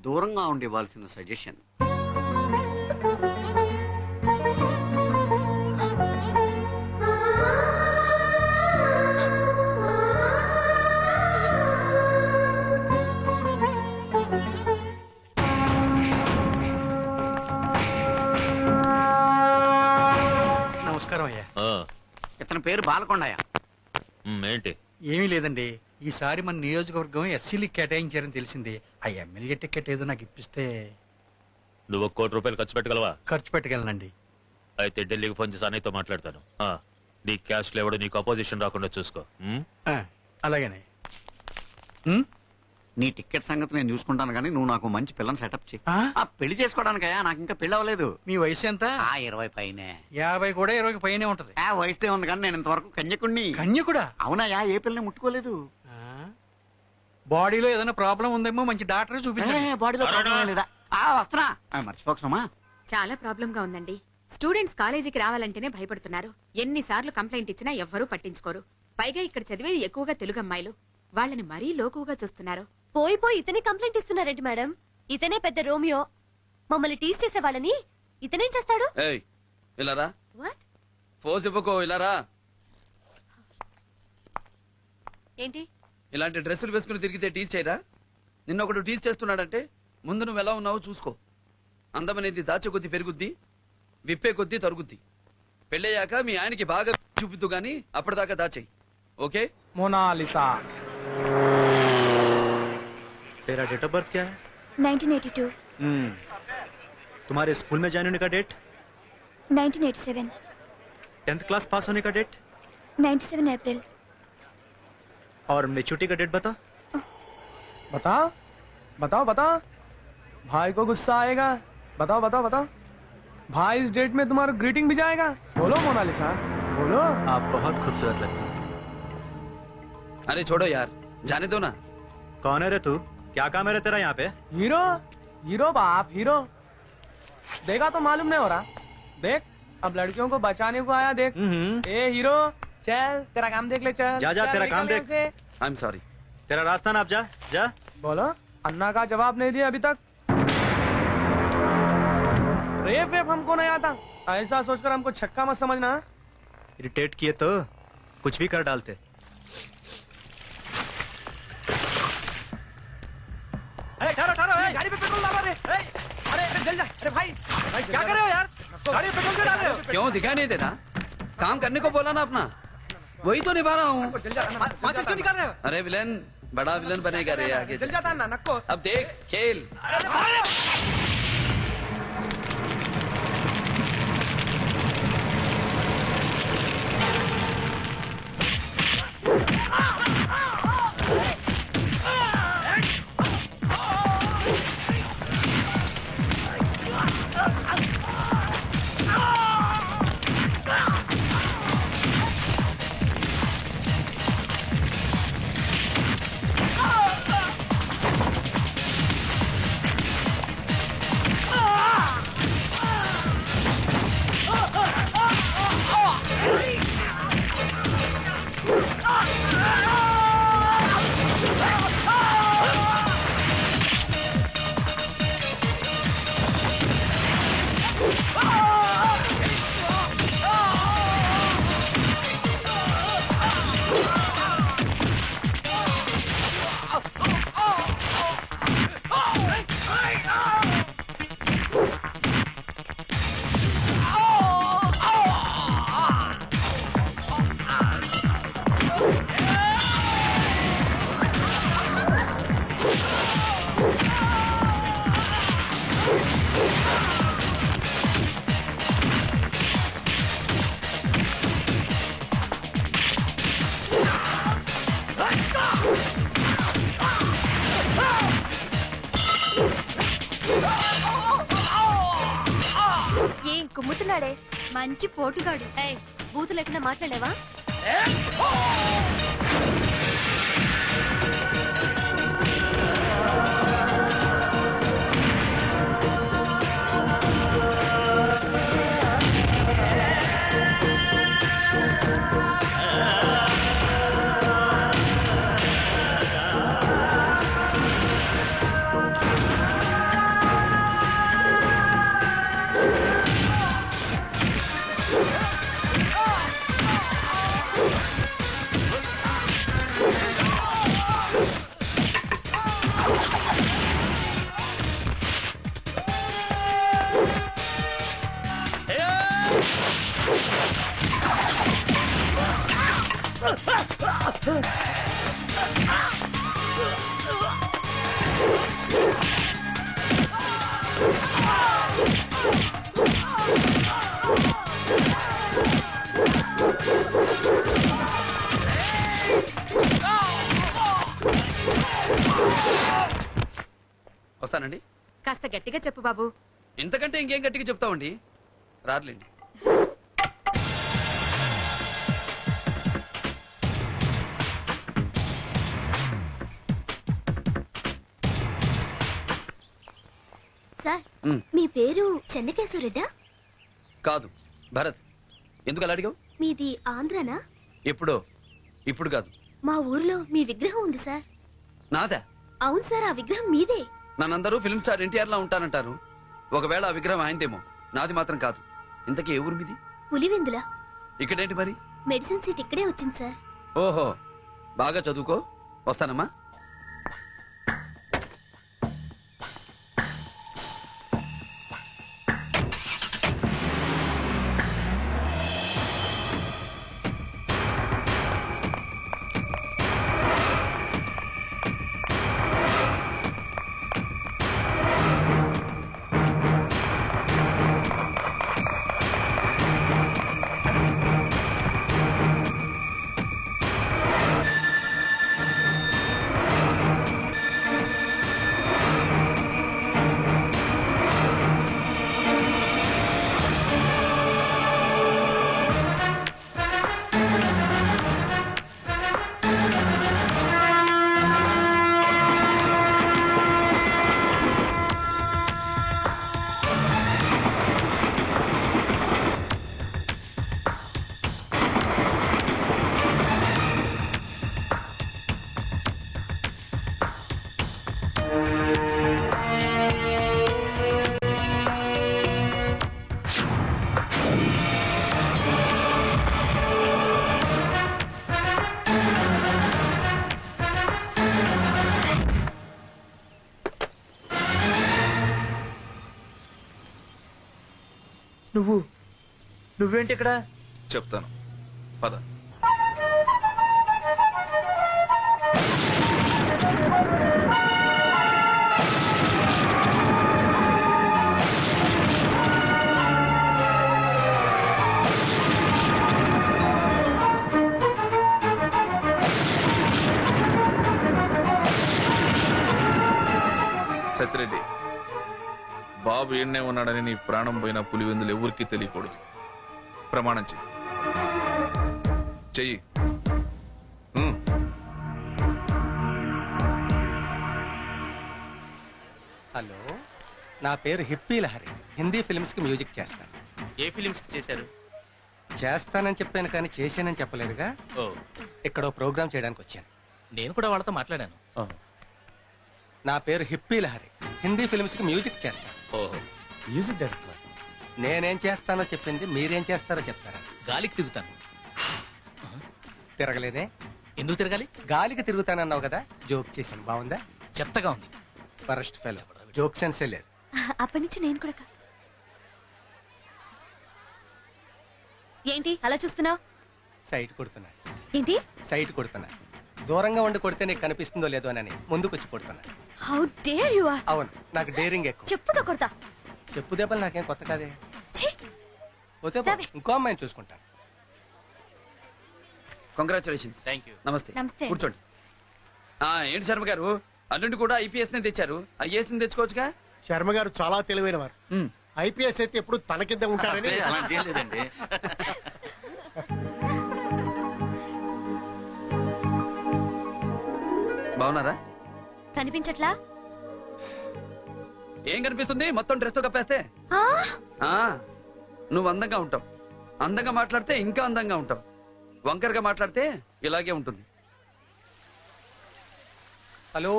దూరంగా ఉండి ఇవ్వాల్సిన సజెషన్. నమస్కారం అయ్యా. ఇతని పేరు బాలకొండయ్య. ఏంటి? ఏమీ లేదండి, ఈసారి మన నియోజకవర్గం ఎస్సీలకి కేటాయించారని తెలిసింది. ఆ ఎమ్మెల్యే టికెట్ ఏదో నాకు ఇప్పిస్తే. నువ్వు ₹1 కోటి ఖర్చు పెట్టగలవా? ఖర్చు పెట్టగలనండి. అయితే ఢిల్లీకి ఫోన్ చేసి అన్నయ్యతో మాట్లాడతాను. నీ క్యాష్ లేవడు, నీకు అపోజిషన్ రాకుండా చూసుకో. అలాగేనే. నీ టికెట్ సంగతి నేను చూసుకుంటాను కానీ నువ్వు నాకు మంచి పిల్లని సెటప్ చేయి. పెళ్లి చేసుకోవడానికయ్యా, నాకు ఇంకా పెళ్లి అవ్వలేదు. మీ వయసు ఎంత? 20 పైనే. 50 కూడా 20 పైనే ఉంటది. వయసుదే ఉంది కానీ నేను ఇంతవరకు కన్యకుణ్ణి. కన్యకుడా? అవునయ్యా, ఏ పిల్లని ముట్టుకోలేదు. బాడీలో ఏదైనా ప్రాబ్లం ఉందేమో, మంచి డాక్టర్ చూపించండి. బాడీలో ప్రాబ్లం లేదా? వస్తున్నా, మర్చిపోకసమా. చాలా ప్రాబ్లం గా ఉందండి. స్టూడెంట్స్ కాలేజీకి రావాలంటేనే భయపడుతున్నారు. ఎన్నిసార్లు కంప్లైంట్ ఇచ్చినా ఎవ్వరూ పట్టించుకోరు. పైగా ఇక్కడ చదివేది ఎక్కువగా తెలుగు అమ్మాయిలు. వాళ్ళని మరీ లోకుగా చూస్తున్నారు. పోయి పోయి ఇతనే కంప్లైంట్ ఇస్తున్నారేంటి మేడం? ఇతనే పెద్ద రోమియో. మమ్మల్ని టీజ్ చేసే వాళ్ళని ఇతనేం చేస్తాడు? ఇలారా, ఫోజ్ ఇవ్వకో, ఇలారా. ఏంటి ఇలాంటి డ్రెస్సులు వేసుకుని తిరిగితే టీజ్ చేయరా? నిన్న ఒకడు టీజ్ చేస్తున్నాడంటే ముందు నువ్వు ఎలా ఉన్నావో చూసుకో. అందమనేది దాచే కొద్దీ పెరుగుద్ది, విప్పే కొద్దీ తరుగుద్ది. పెళ్ళయ్యాక మీ ఆయనకి బాగా చూపిద్దు గాని అప్పటిదాకా దాచేయి. ఓకే? मोनालिसा। तेरा डेट ऑफ बर्थ क्या है? 1982। तुम्हारे स्कूल में ज्वाइन होने का डेट? 1987। 10th क्लास पास होने का डेट? 97 अप्रैल। और मेच्योरिटी का डेट बता। बताओ बताओ बताओ, भाई को गुस्सा आएगा। बताओ बताओ बताओ, भाई इस डेट में तुम्हारा ग्रीटिंग भी जाएगा। बोलो मोनालिसा, बोलो। आप बहुत खूबसूरत लगती हैं। अरे छोड़ो यार, जाने दो ना। कौन है रे तू? क्या काम है रे तेरा यहाँ पे? हीरो, हीरो बाप, हीरो। देखा तो मालूम नहीं हो रहा। देख, अब लड़कियों को बचाने को आया। देख, ए हीरो, चल तेरा काम देख ले। चल जा जा, तेरा काम देख। I am sorry. तेरा रास्ता नाप, जा जा। बोलो, अन्ना का जवाब नहीं दिया अभी तक। रेप वेप हमको नहीं आता, ऐसा सोचकर हमको छक्का मत समझना। इरिटेट किए तो कुछ भी कर डालते। ठहरो ठहरो, गाड़ी पे पेट्रोल डाल रहे। अरे अरे जल जा। अरे भाई क्या कर रहे हो यार? गाड़ी पे पेट्रोल क्यों डाल रहे हो? क्यों दिखाई नहीं देता? काम करने को बोला ना अपना, वही तो निभा रहा हूँ। माचिस क्यों निकाल रहे हो? अरे विलन, बड़ा विलन बनेगा रे आगे। जल जाता ना नक्को। अब देख खेल। ఏం కుమ్ముతున్నాడే మంచి పోటుగాడు. బూతు లేకుండా మాట్లాడేవా? వస్తానండి. కాస్త గట్టిగా చెప్పు బాబు. ఇంతకంటే ఇంకేం గట్టిగా చెప్తామండి. రారులేండి. సార్ ఉమ్, మీ పేరు చెన్నకేశ్వరెడ్డా? కాదు భరత్. ఎందుకు అలా అడిగావు? మీది ఆంధ్రానా? ఎప్పుడో, ఇప్పుడు కాదు. మా ఊర్లో మీ విగ్రహం ఉంది సార్. నాదా? అవును సార్, ఆ విగ్రహం మీదే. నన్నందరూ ఫిల్మ్ స్టార్ ఎన్టీఆర్ లా ఉంటానంటారు. ఒకవేళ ఆ విగ్రహం ఆయనదేమో, నాది మాత్రం కాదు. ఇంతకీ ఏ ఊరు మీది? పులివెందుల. ఇక్కడేంటి మరి? మెడిసిన్ సీట్ ఇక్కడే వచ్చింది సార్. ఓహో, బాగా చదువుకో. వస్తానమ్మా. నువ్వేంటి ఇక్కడ? చెప్తాను, పద. సత్యరెడ్డి, బాబు ఎన్నే ఉన్నాడని నీ ప్రాణం పోయిన పులివెందులు ఎవరికీ తెలియకూడదు. ప్రమాణం చెయ్యి. హలో, నా పేరు హిప్పీ లహరి. హిందీ ఫిల్మ్స్ కి మ్యూజిక్ చేస్తాను. ఏ ఫిలిమ్స్ చేశారు? చేస్తానని చెప్పాను కానీ చేశానని చెప్పలేదుగా. ఓ, ఇక్కడ ప్రోగ్రామ్ చేయడానికి వచ్చాను. నేను కూడా వాళ్ళతో మాట్లాడాను. నా పేరు హిప్పీ లహరి. హిందీ ఫిల్మ్స్ కి మ్యూజిక్ చేస్తాను. ఓహో, మ్యూజిక్ డైరెక్టర్. నేనేం చేస్తానో చెప్పింది మీరేం చేస్తారో చెప్తారా? గాలికి తిరుగుతాను. తిరగలేదే? ఎందుకు తిరగాలి? గాలికి తిరుగుతానన్నావు కదా, జోక్ చేశాను. బాగుందా? చెత్తగా ఉంది. ఫరెస్ట్ ఫెలో, జోక్ సెన్సే లేదు. అప్పటి నుంచి నేను కూడా ఏంటి అలా చూస్తున్నావు? సైట్ కొడుతున్నా. ఏంటి సైట్ కొడుతున్నా? దూరంగా ఉండి కొడితే నీకు కనిపిస్తుందో లేదో అని ముందుకొచ్చి కొడుతున్నా. How dare you are. అవును, నాకు డేరింగ్ ఎక్కువ. చెప్పుతో కొడతా. చెప్పు దెబ్బలు నాకేం కొత్త కాదే. ఛీ! పోతే పో, ఇంకో అమ్మాయిని చూసుకుంటాను. కంగ్రాచులేషన్స్. Thank you. నమస్తే. నమస్తే. కూర్చోండి. ఏంటి శర్మ గారు, అల్లుండి కూడా ఐపీఎస్ నే తెచ్చారు. ఐఏఎస్ ని తెచ్చుకోవచ్చుగా. శర్మ గారు చాలా తెలివైన వారు. ఉమ్. ఐపీఎస్ అయితే ఎప్పుడు తన కింద ఉంటారని. అబ్బే, అలాంటి ఏం లేదండి. బాగున్నారా? కనిపించట్లా? ఏం కనిపిస్తుంది? మొత్తం డ్రెస్ తో కప్పేస్తే. ఆ, నువ్వు అందంగా ఉంటావు. అందంగా మాట్లాడితే ఇంకా అందంగా ఉంటావు. వంకరగా మాట్లాడితే ఇలాగే ఉంటుంది.